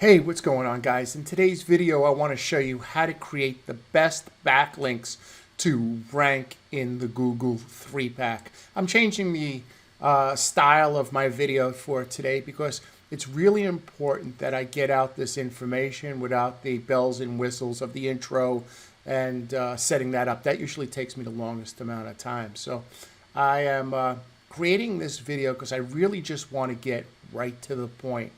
Hey, what's going on, guys? In today's video, I want to show you how to create the best backlinks to rank in the Google 3-pack. I'm changing the style of my video for today because it's really important that I get out this information without the bells and whistles of the intro and setting that up. That usually takes me the longest amount of time. So I am creating this video because I really just want to get right to the point.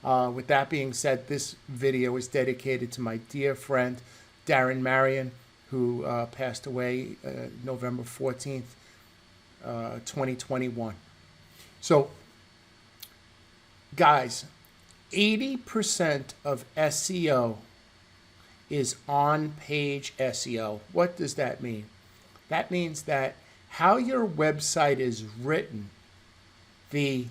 With that being said, this video is dedicated to my dear friend, Darren Marion, who passed away November 14th, 2021. So, guys, 80% of SEO is on-page SEO. What does that mean? That means that how your website is written, the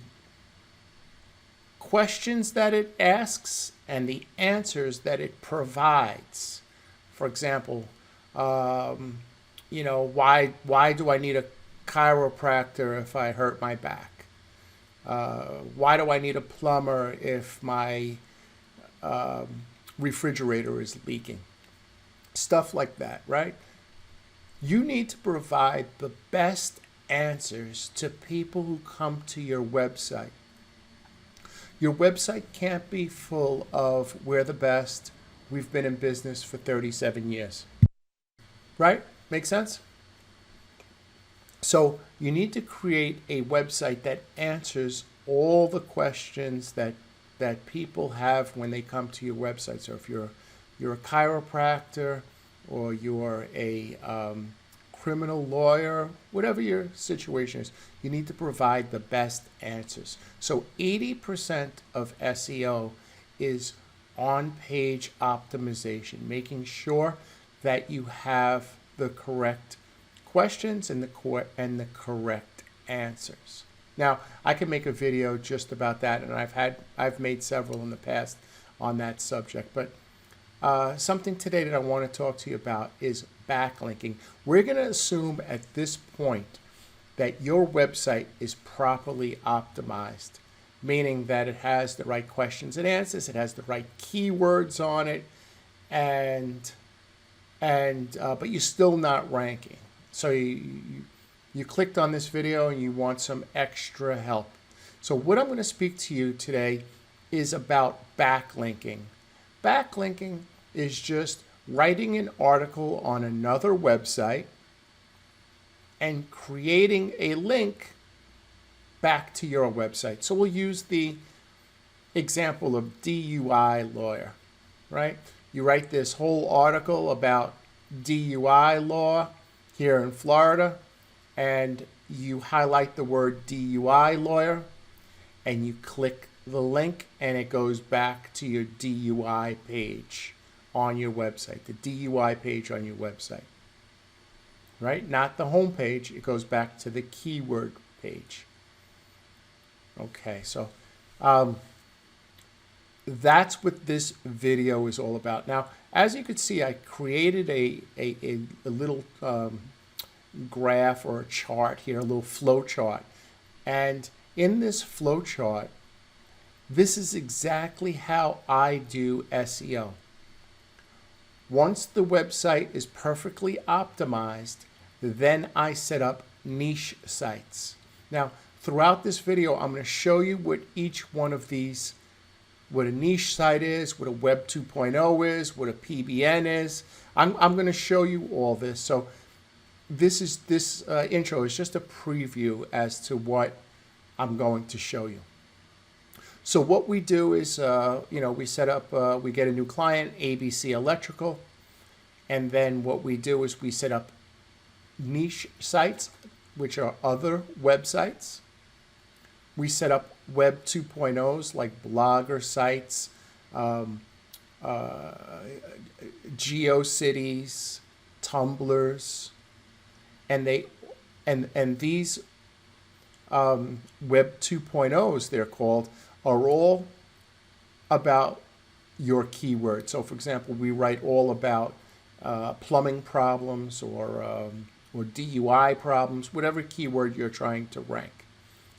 questions that it asks and the answers that it provides. For example, why do I need a chiropractor if I hurt my back? Why do I need a plumber if my refrigerator is leaking? Stuff like that, right? You need to provide the best answers to people who come to your website. Your website can't be full of "we're the best, we've been in business for 37 years. Right? Make sense? So you need to create a website that answers all the questions that people have when they come to your website. So if you're a chiropractor or you're a criminal lawyer, whatever your situation is, you need to provide the best answers. So 80% of SEO is on-page optimization, making sure that you have the correct questions and the correct answers. Now, I can make a video just about that, and I've made several in the past on that subject, but something today that I want to talk to you about is backlinking. We're going to assume at this point that your website is properly optimized, meaning that it has the right questions and answers, it has the right keywords on it, but you're still not ranking. So you clicked on this video and you want some extra help. So what I'm going to speak to you today is about backlinking. Backlinking is just writing an article on another website and creating a link back to your website. So we'll use the example of DUI lawyer, right? You write this whole article about DUI law here in Florida, and you highlight the word DUI lawyer, and you click the link, and it goes back to your DUI page on your website, the DUI page on your website, right? Not the home page. It goes back to the keyword page. Okay, so that's what this video is all about. Now, as you can see, I created a little graph or a chart here, a little flow chart. And in this flow chart, this is exactly how I do SEO. Once the website is perfectly optimized, then I set up niche sites. Now, throughout this video, I'm going to show you what each one of these, what a niche site is, what a Web 2.0 is, what a PBN is. I'm going to show you all this. So this intro is just a preview as to what I'm going to show you. So what we do is, we set up, we get a new client, ABC Electrical, and then what we do is we set up niche sites, which are other websites. We set up Web 2.0s like blogger sites, GeoCities, Tumblrs, and these Web 2.0s, they're called, are all about your keyword. So, for example, we write all about plumbing problems or DUI problems, whatever keyword you're trying to rank.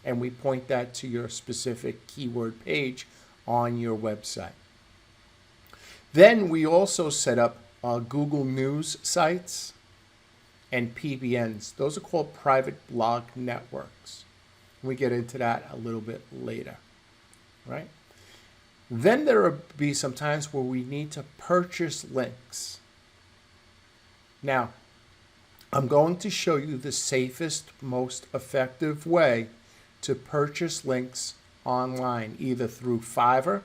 And we point that to your specific keyword page on your website. Then we also set up Google News sites and PBNs. Those are called private blog networks. We get into that a little bit later, right? Then there will be some times where we need to purchase links. Now, I'm going to show you the safest, most effective way to purchase links online, either through Fiverr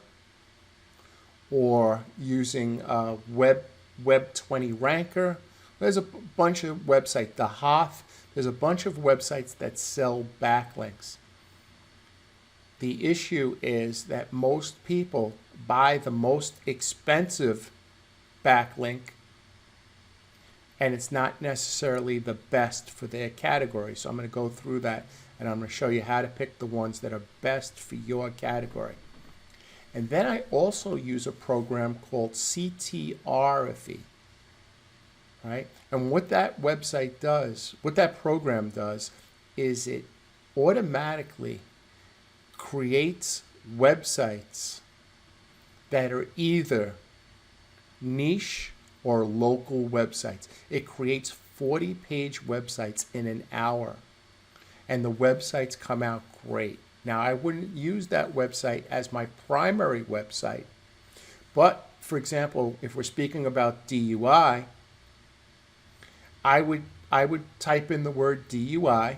or using Web20 Ranker. There's a bunch of websites, the Hoth, there's a bunch of websites that sell backlinks. The issue is that most people buy the most expensive backlink, and it's not necessarily the best for their category. So I'm going to go through that, and I'm going to show you how to pick the ones that are best for your category. And then I also use a program called Citations. Right? And what that website does, what that program does, is it automatically creates websites that are either niche or local websites. It creates 40-page websites in an hour, and the websites come out great. Now, I wouldn't use that website as my primary website, but for example, if we're speaking about DUI, I would type in the word DUI,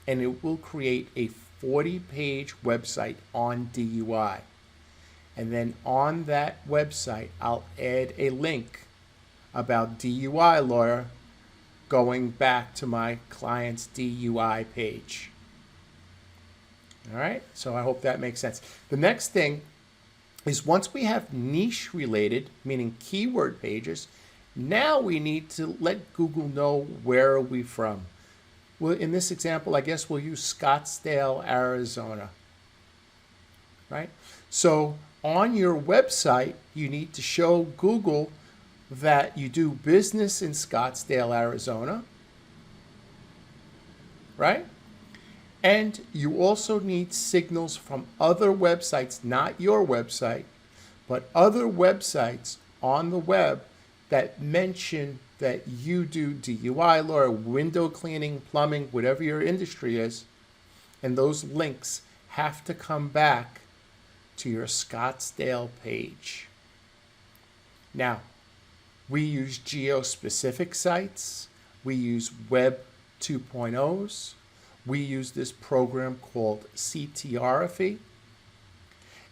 and it will create a 40-page website on DUI. And then on that website, I'll add a link about DUI lawyer going back to my client's DUI page. All right, so I hope that makes sense. The next thing is, once we have niche related, meaning keyword pages, now we need to let Google know where are we from. Well, in this example, I guess we'll use Scottsdale, Arizona, right? So on your website, you need to show Google that you do business in Scottsdale, Arizona, right? And you also need signals from other websites, not your website, but other websites on the web that mention that you do DUI law, window cleaning, plumbing, whatever your industry is, and those links have to come back to your Scottsdale page. Now, we use geo-specific sites, we use Web 2.0s, we use this program called Citations,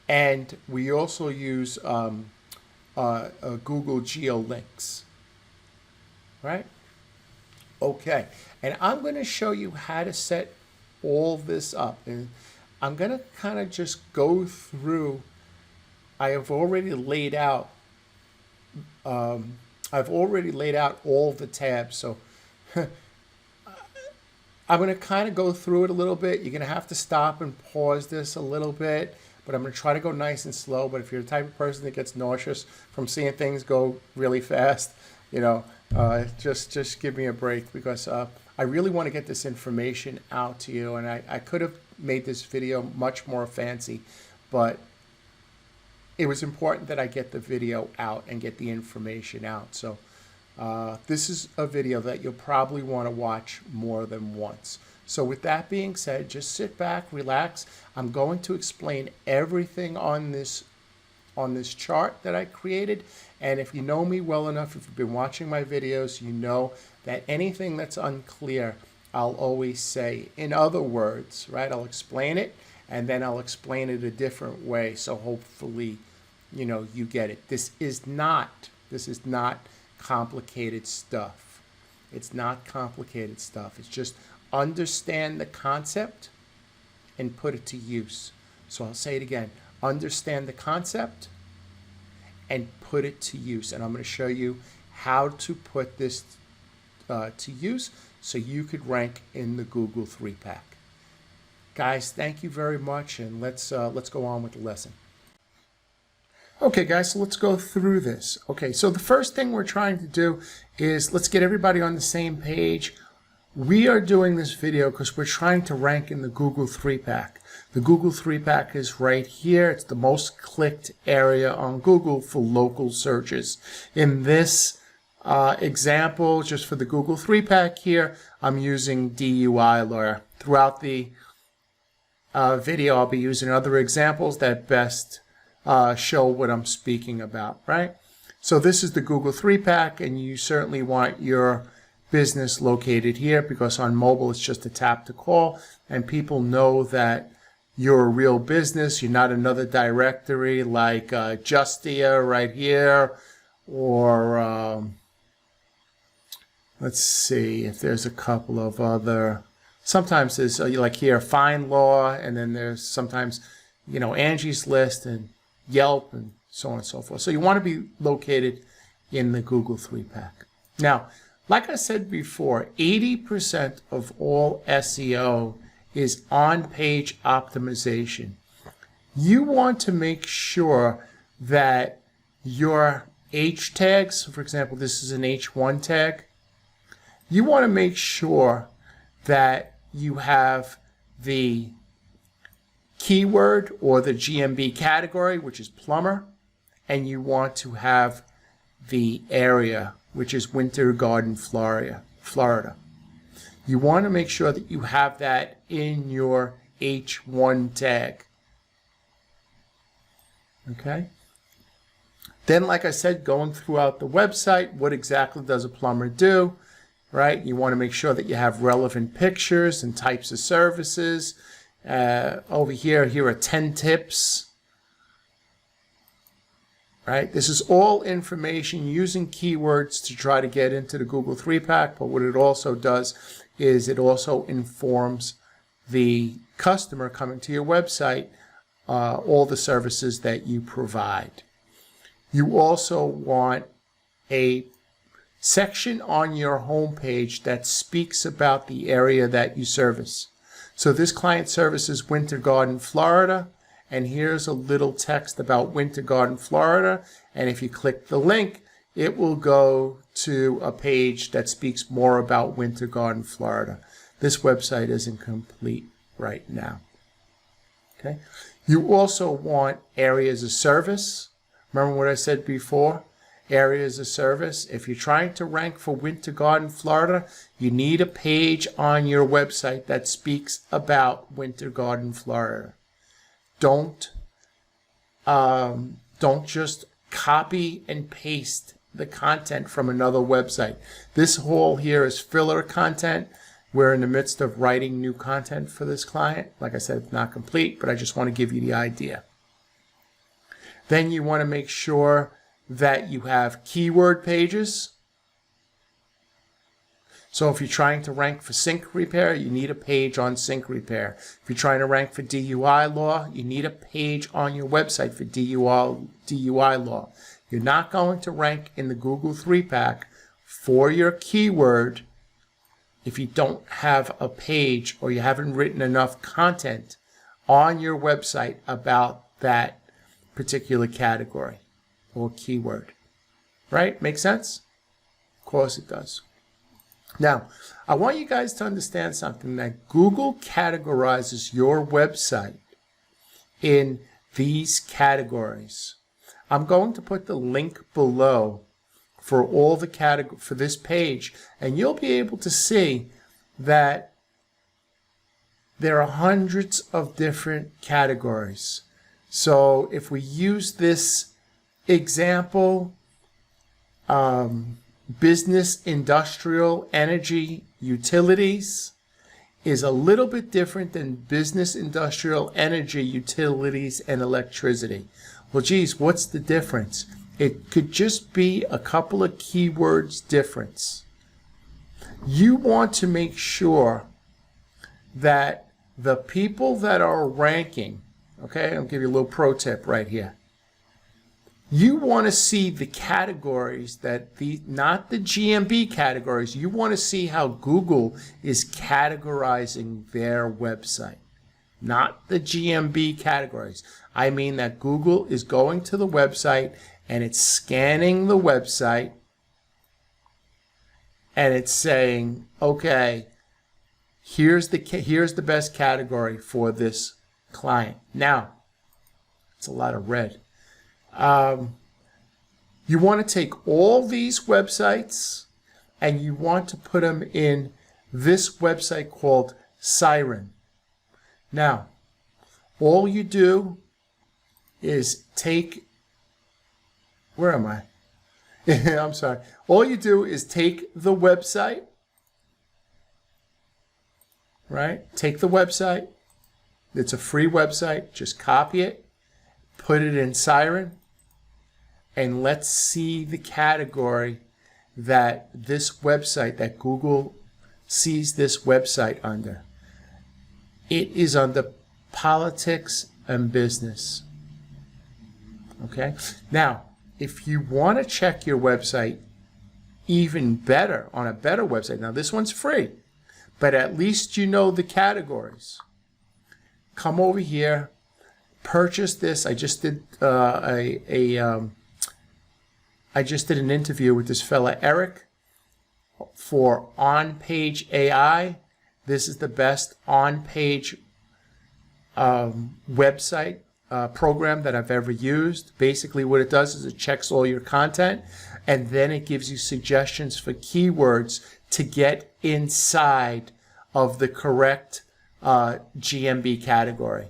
and we also use Google GeoLinks, right? Okay, and I'm going to show you how to set all this up, and I'm going to kind of just go through. I have already laid out. I've already laid out all the tabs, so I'm going to kind of go through it a little bit. You're going to have to stop and pause this a little bit, but I'm going to try to go nice and slow. But if you're the type of person that gets nauseous from seeing things go really fast, you know, just give me a break, because I really want to get this information out to you. And I could have made this video much more fancy, but it was important that I get the video out and get the information out. So this is a video that you'll probably want to watch more than once. So with that being said, just sit back, relax. I'm going to explain everything on this chart that I created. And if you know me well enough, if you've been watching my videos, you know that anything that's unclear, I'll always say, in other words, right? I'll explain it, and then I'll explain it a different way. So hopefully, you know, you get it. This is not complicated stuff. It's not complicated stuff. It's just understand the concept and put it to use. So I'll say it again. Understand the concept and put it to use. And I'm going to show you how to put this to use so you could rank in the Google 3-pack. Guys, thank you very much, and let's go on with the lesson. Okay, guys, so let's go through this. Okay, so the first thing we're trying to do is let's get everybody on the same page. We are doing this video because we're trying to rank in the Google 3-pack. The Google 3-pack is right here. It's the most clicked area on Google for local searches. In this example, just for the Google 3-pack here, I'm using DUI Lawyer. Throughout the video, I'll be using other examples that best show what I'm speaking about, right? So this is the Google 3-pack, and you certainly want your business located here because on mobile it's just a tap to call, and people know that you're a real business. You're not another directory like Justia right here, or let's see if there's a couple of other. Sometimes there's like here Find Law, and then there's sometimes, you know, Angie's List and Yelp and so on and so forth. So you want to be located in the Google 3-pack. Now, like I said before, 80% of all SEO is on-page optimization. You want to make sure that your H tags, for example, this is an H1 tag, you want to make sure that you have the keyword or the GMB category, which is plumber, and you want to have the area, which is Winter Garden, Florida. You want to make sure that you have that in your H1 tag. Okay? Then, like I said, going throughout the website, what exactly does a plumber do? Right? You want to make sure that you have relevant pictures and types of services. Over here are 10 tips. Right? This is all information using keywords to try to get into the Google 3-pack, but what it also does is it also informs the customer coming to your website all the services that you provide. You also want a section on your homepage that speaks about the area that you service. So this client services Winter Garden, Florida, and here's a little text about Winter Garden, Florida, and if you click the link, it will go to a page that speaks more about Winter Garden, Florida. This website isn't complete right now. Okay. You also want areas of service. Remember what I said before? Areas of service. If you're trying to rank for Winter Garden, Florida, you need a page on your website that speaks about Winter Garden, Florida. Don't just copy and paste the content from another website. This whole here is filler content. We're in the midst of writing new content for this client. Like I said, it's not complete, but I just want to give you the idea. Then you want to make sure that you have keyword pages. So if you're trying to rank for sink repair, you need a page on sink repair. If you're trying to rank for DUI law, you need a page on your website for DUI law. You're not going to rank in the Google 3-pack for your keyword if you don't have a page or you haven't written enough content on your website about that particular category or keyword. Right? Make sense? Of course it does. Now, I want you guys to understand something, that Google categorizes your website in these categories. I'm going to put the link below for all the for this page, and you'll be able to see that there are hundreds of different categories. So if we use this example, business, industrial, energy, utilities is a little bit different than business, industrial, energy, utilities, and electricity. Well, geez, what's the difference? It could just be a couple of keywords difference. You want to make sure that the people that are ranking, okay, I'll give you a little pro tip right here. You want to see the categories that not the GMB categories. You want to see how Google is categorizing their website, not the GMB categories. I mean that Google is going to the website and it's scanning the website and it's saying, okay, Here's the best category for this client. Now, it's a lot of red. You want to take all these websites and you want to put them in this website called Siren. Now, all you do is take, where am I? I'm sorry. All you do is take the website, right? Take the website. It's a free website. Just copy it, put it in Siren, and let's see the category that this website, that Google sees this website under. It is under politics and business. Okay? Now, if you want to check your website even better, on a better website, now this one's free, but at least you know the categories. Come over here, purchase this. I just did an interview with this fella, Eric, for OnPage AI. This is the best on-page website program that I've ever used. Basically what it does is it checks all your content and then it gives you suggestions for keywords to get inside of the correct GMB category.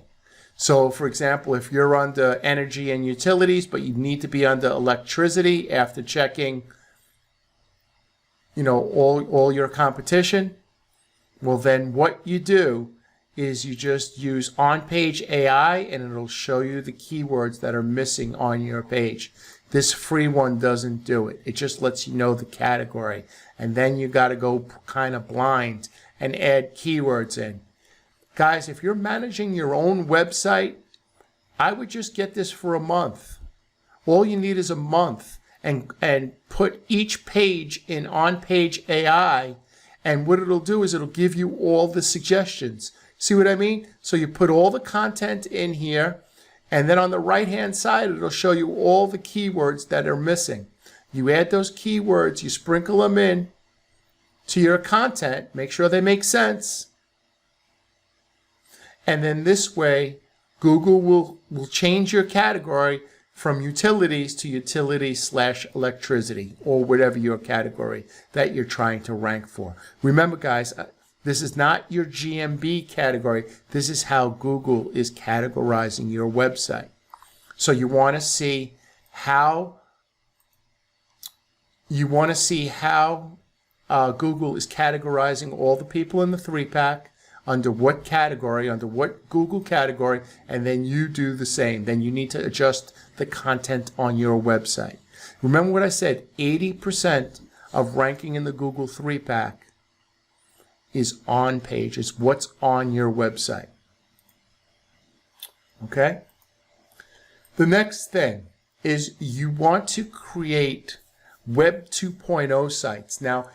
So for example, if you're under energy and utilities, but you need to be under electricity after checking, all your competition, well then what you do is you just use OnPage AI and it'll show you the keywords that are missing on your page. This free one doesn't do it. It just lets you know the category. And then you got to go kind of blind and add keywords in. Guys, if you're managing your own website, I would just get this for a month. All you need is a month and put each page in OnPage AI, and what it'll do is it'll give you all the suggestions. See what I mean? So you put all the content in here, and then on the right-hand side, it'll show you all the keywords that are missing. You add those keywords, you sprinkle them in to your content, make sure they make sense. And then this way, Google will change your category from utilities to utility/electricity, or whatever your category that you're trying to rank for. Remember, guys, this is not your GMB category. This is how Google is categorizing your website. So you want to see how Google is categorizing all the people in the 3-pack, under what category, under what Google category, and then you do the same. Then you need to adjust the content on your website. Remember what I said, 80% of ranking in the Google 3-pack is on page, is what's on your website. Okay? The next thing is you want to create Web 2.0 sites. Now,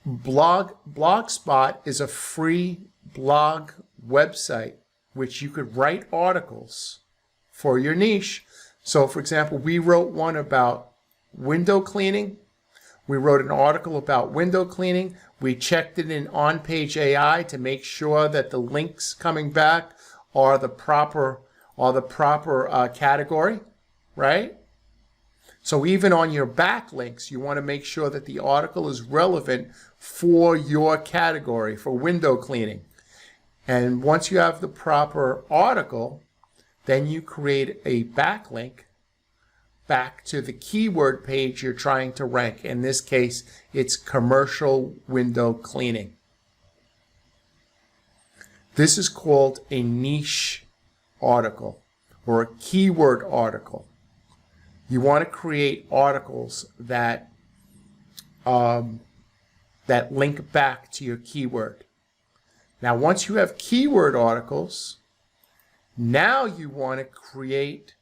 Blogspot is a free blog website which you could write articles for your niche. So for example, we wrote one about window cleaning. We wrote an article about window cleaning. We checked it in OnPage AI to make sure that the links coming back are the proper category, right? So even on your backlinks, you want to make sure that the article is relevant for your category, for window cleaning. And once you have the proper article, then you create a backlink back to the keyword page you're trying to rank. In this case, it's commercial window cleaning. This is called a niche article or a keyword article. You want to create articles that link back to your keyword. Now, once you have keyword articles, now you want to create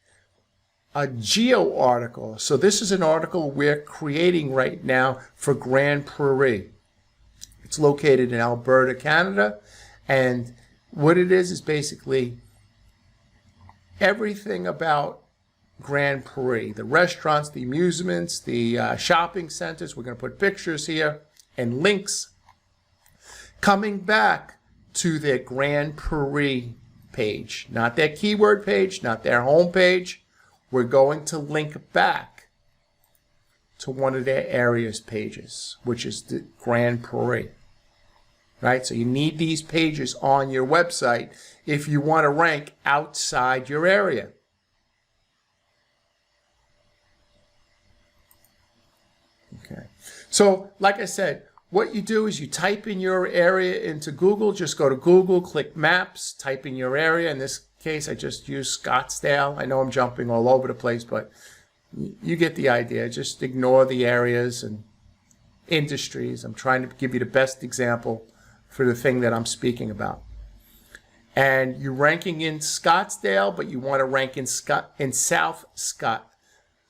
a geo article. So this is an article we're creating right now for Grand Prairie. It's located in Alberta, Canada, and what it is basically everything about Grand Prairie, the restaurants, the amusements, the shopping centers. We're going to put pictures here and links. coming back to their Grand Prix page, not their keyword page, not their home page. We're going to link back to one of their areas pages, which is the Grand Prix. Right? So you need these pages on your website if you want to rank outside your area. Okay. So, like I said, what you do is you type in your area into Google. Just go to Google, click Maps, type in your area. In this case, I just use Scottsdale. I know I'm jumping all over the place, but you get the idea. Just ignore the areas and industries. I'm trying to give you the best example for the thing that I'm speaking about. And you're ranking in Scottsdale, but you want to rank in South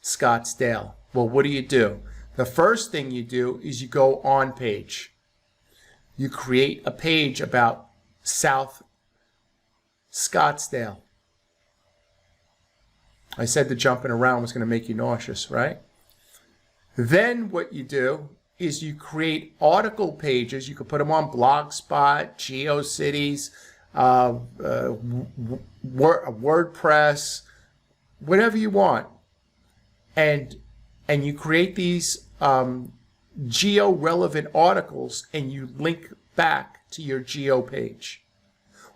Scottsdale. Well, what do? The first thing you do is you go on page. You create a page about South Scottsdale. I said the jumping around was going to make you nauseous, right? Then what you do is you create article pages. You can put them on Blogspot, GeoCities, WordPress, whatever you want. And you create these geo-relevant articles and you link back to your geo page.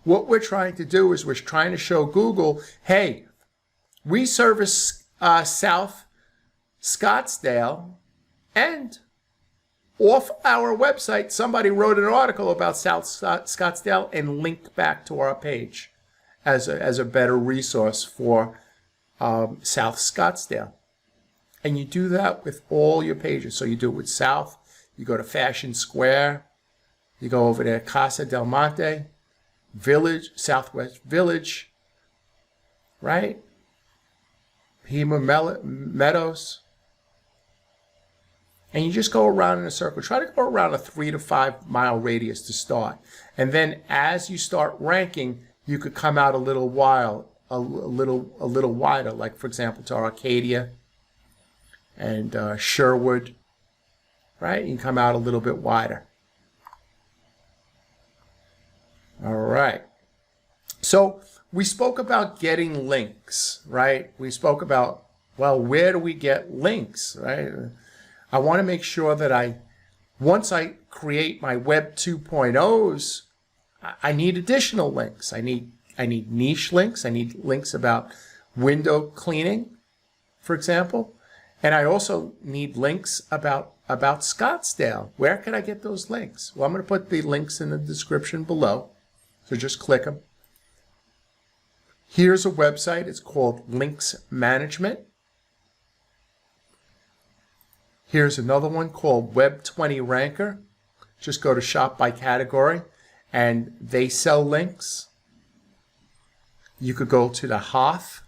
What we're trying to do is we're trying to show Google, hey, we service South Scottsdale, and off our website, somebody wrote an article about South Scottsdale and linked back to our page as a better resource for South Scottsdale. And you do that with all your pages. So you do it with South, you go to Fashion Square, you go over to Casa del Monte, Village, Southwest Village, right? Pima Meadows. And you just go around in a circle. Try to go around a 3 to 5 mile radius to start. And then as you start ranking, you could come out a little wider. Like, for example, to Arcadia and Sherwood, right? You can come out a little bit wider. All right. So we spoke about getting links, right? We spoke about, well, where do we get links, right? I want to make sure that once I create my Web 2.0s, I need additional links. I need niche links. I need links about window cleaning, for example. And I also need links about Scottsdale. Where can I get those links? Well, I'm going to put the links in the description below. So just click them. Here's a website. It's called Links Management. Here's another one called Web 20 Ranker. Just go to shop by category and they sell links. You could go to the Hoth.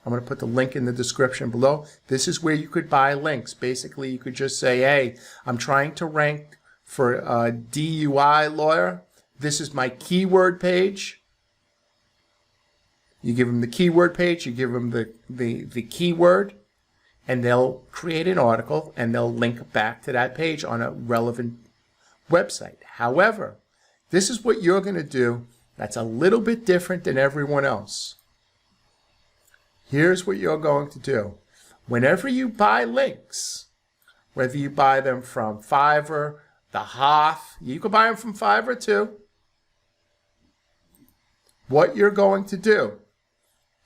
I'm going to put the link in the description below. This is where you could buy links. Basically, you could just say, hey, I'm trying to rank for a DUI lawyer. This is my keyword page. You give them the keyword page, you give them the keyword, and they'll create an article and they'll link back to that page on a relevant website. However, this is what you're going to do that's a little bit different than everyone else. Here's what you're going to do. Whenever you buy links, whether you buy them from Fiverr, the Hoth, you can buy them from Fiverr too. What you're going to do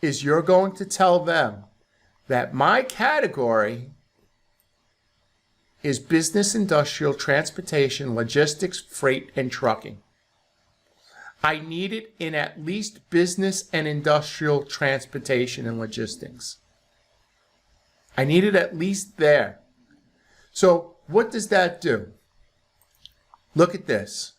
is you're going to tell them that my category is business, industrial, transportation, logistics, freight, and trucking. I need it in at least business and industrial, transportation, and logistics. I need it at least there. So what does that do? Look at this.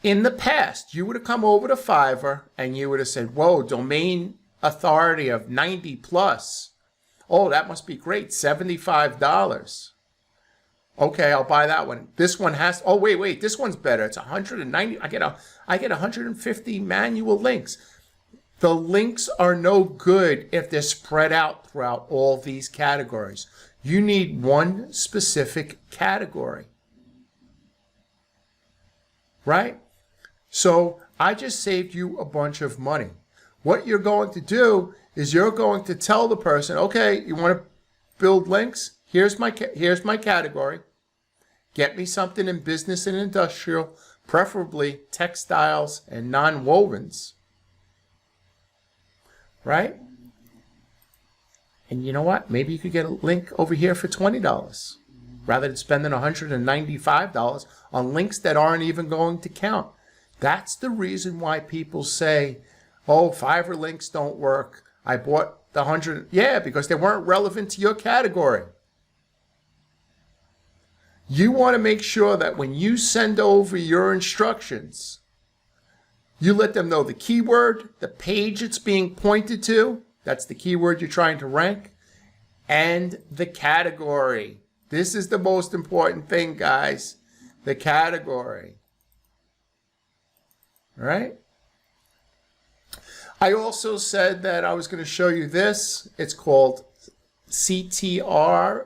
In the past, you would have come over to Fiverr and you would have said, whoa, domain authority of 90 plus. Oh, that must be great, $75. Okay, I'll buy that one. This one has, oh, wait, this one's better. It's 190. I get 150 manual links. The links are no good if they're spread out throughout all these categories. You need one specific category. right? So I just saved you a bunch of money. What you're going to do is you're going to tell the person, okay, you want to build links? Here's my category. Get me something in business and industrial, preferably textiles and non-wovens, right? And you know what? Maybe you could get a link over here for $20 rather than spending $195 on links that aren't even going to count. That's the reason why people say, oh, Fiverr links don't work. I bought the 100. Yeah, because they weren't relevant to your category. You want to make sure that when you send over your instructions, you let them know the keyword, the page it's being pointed to, that's the keyword you're trying to rank, and the category. This is the most important thing, guys. The category. All right? I also said that I was going to show you this. It's called CTRaphy.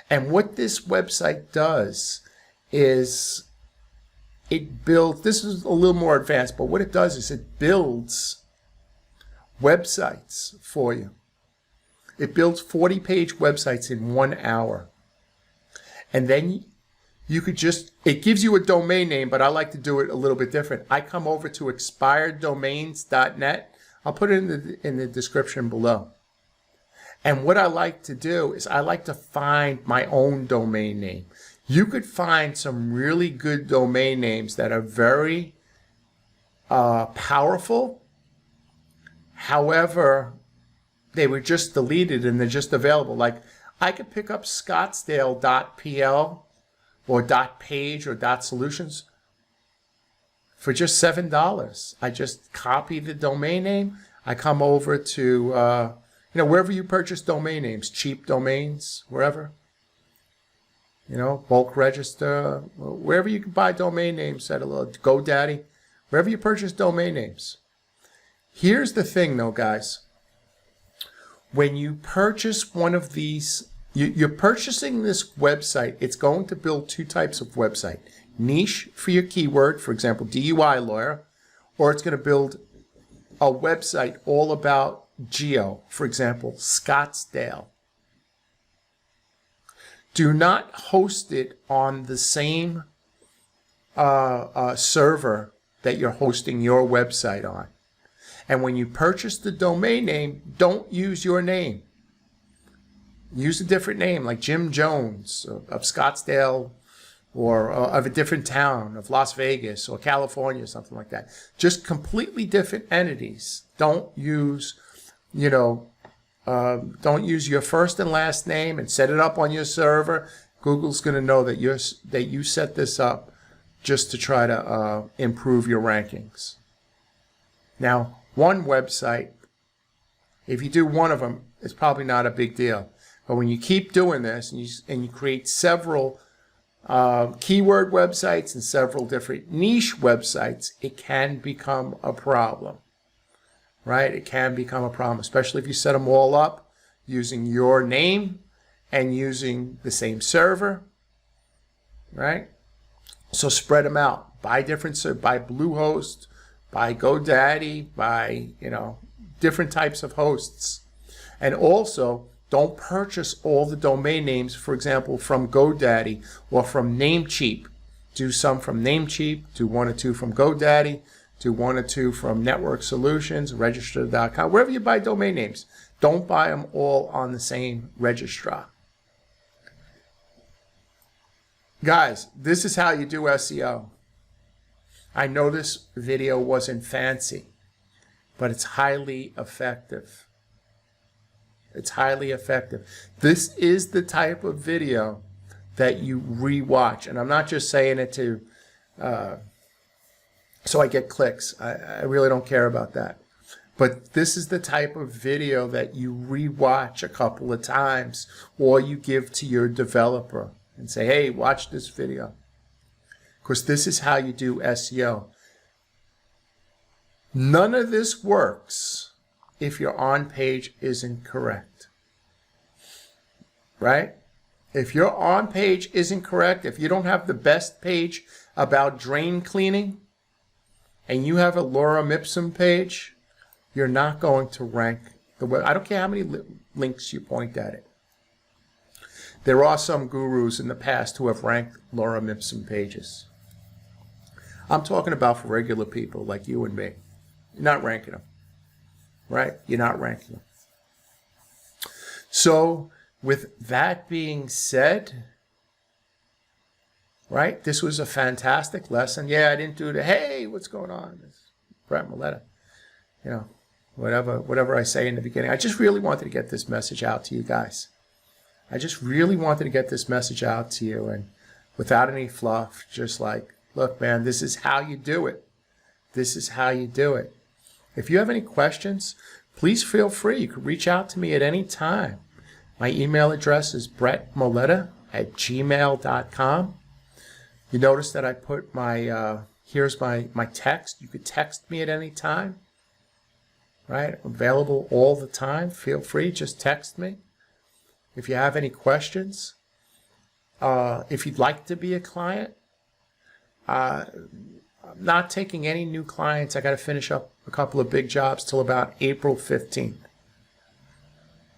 And what this website does is it builds, this is a little more advanced, but what it does is it builds websites for you. It builds 40-page websites in 1 hour. And then you could just, it gives you a domain name, but I like to do it a little bit different. I come over to expireddomains.net. I'll put it in the description below. And what I like to do is I like to find my own domain name. You could find some really good domain names that are very powerful. However, they were just deleted and they're just available. Like I could pick up Scottsdale.pl or .page or .solutions for just $7. I just copy the domain name. I come over to wherever you purchase domain names, cheap domains, wherever, bulk register, wherever you can buy domain names at a little GoDaddy, wherever you purchase domain names. Here's the thing though, guys. When you purchase one of these, you're purchasing this website, it's going to build two types of website. Niche for your keyword, for example, DUI lawyer, or it's going to build a website all about geo, for example, Scottsdale. Do not host it on the same server that you're hosting your website on. And when you purchase the domain name, don't use your name. Use a different name like Jim Jones of Scottsdale or of a different town of Las Vegas or California or something like that. Just completely different entities. Don't use, don't use your first and last name and set it up on your server. Google's going to know that you set this up just to try to improve your rankings. Now, one website, if you do one of them, it's probably not a big deal. But when you keep doing this and you create several keyword websites and several different niche websites, it can become a problem, right? It can become a problem, especially if you set them all up using your name and using the same server, right? So spread them out. Buy Bluehost, buy GoDaddy, buy, different types of hosts. And also, don't purchase all the domain names, for example, from GoDaddy or from Namecheap. Do some from Namecheap, do 1 or 2 from GoDaddy, do 1 or 2 from Network Solutions, Register.com, wherever you buy domain names. Don't buy them all on the same registrar. Guys, this is how you do SEO. I know this video wasn't fancy, but it's highly effective. It's highly effective. This is the type of video that you rewatch. And I'm not just saying it to so I get clicks. I really don't care about that. But this is the type of video that you rewatch a couple of times or you give to your developer and say, hey, watch this video. Because this is how you do SEO. None of this works if your on page isn't correct, right? If your on page isn't correct, if you don't have the best page about drain cleaning, and you have a lorem ipsum page, you're not going to rank the web. I don't care how many links you point at it. There are some gurus in the past who have ranked lorem ipsum pages. I'm talking about for regular people like you and me. You're not ranking them, right? You're not ranking them. So with that being said, right, this was a fantastic lesson. Yeah, I didn't do the, hey, what's going on? It's Brett Maletta. You know, whatever I say in the beginning. I just really wanted to get this message out to you guys. I just really wanted to get this message out to you, and without any fluff, just like, look, man, this is how you do it. This is how you do it. If you have any questions, please feel free. You can reach out to me at any time. My email address is brettmaletta@gmail.com. You notice that I put my, here's my text. You could text me at any time, right? I'm available all the time. Feel free, just text me. If you have any questions, if you'd like to be a client, I'm not taking any new clients. I got to finish up a couple of big jobs till about April 15th,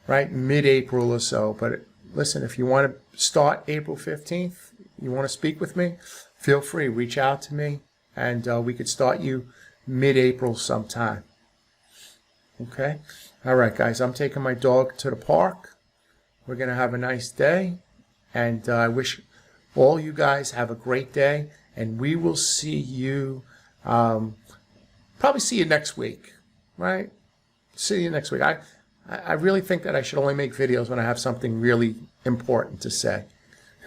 right? Mid-April or so. But listen, if you want to start April 15th, you want to speak with me, feel free, reach out to me, and we could start you mid-April sometime. Okay? All right, guys, I'm taking my dog to the park. We're going to have a nice day, and I wish all you guys have a great day, and we will see you, probably see you next week, right? See you next week. I really think that I should only make videos when I have something really important to say.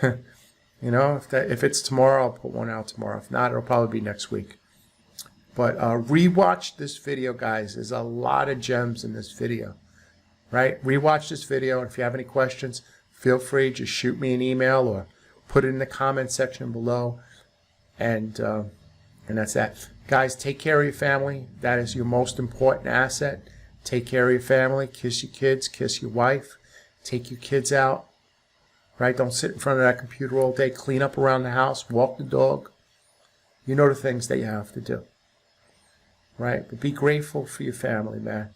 You know, if it's tomorrow, I'll put one out tomorrow. If not, it'll probably be next week. But rewatch this video, guys. There's a lot of gems in this video. Right? Rewatch this video, and if you have any questions, feel free. Just shoot me an email or put it in the comment section below. And that's that. Guys, take care of your family. That is your most important asset. Take care of your family. Kiss your kids. Kiss your wife. Take your kids out. Right? Don't sit in front of that computer all day. Clean up around the house. Walk the dog. You know the things that you have to do. Right? But be grateful for your family, man.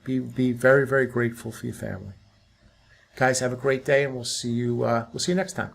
Be very, very grateful for your family. Guys, have a great day, and we'll see you next time.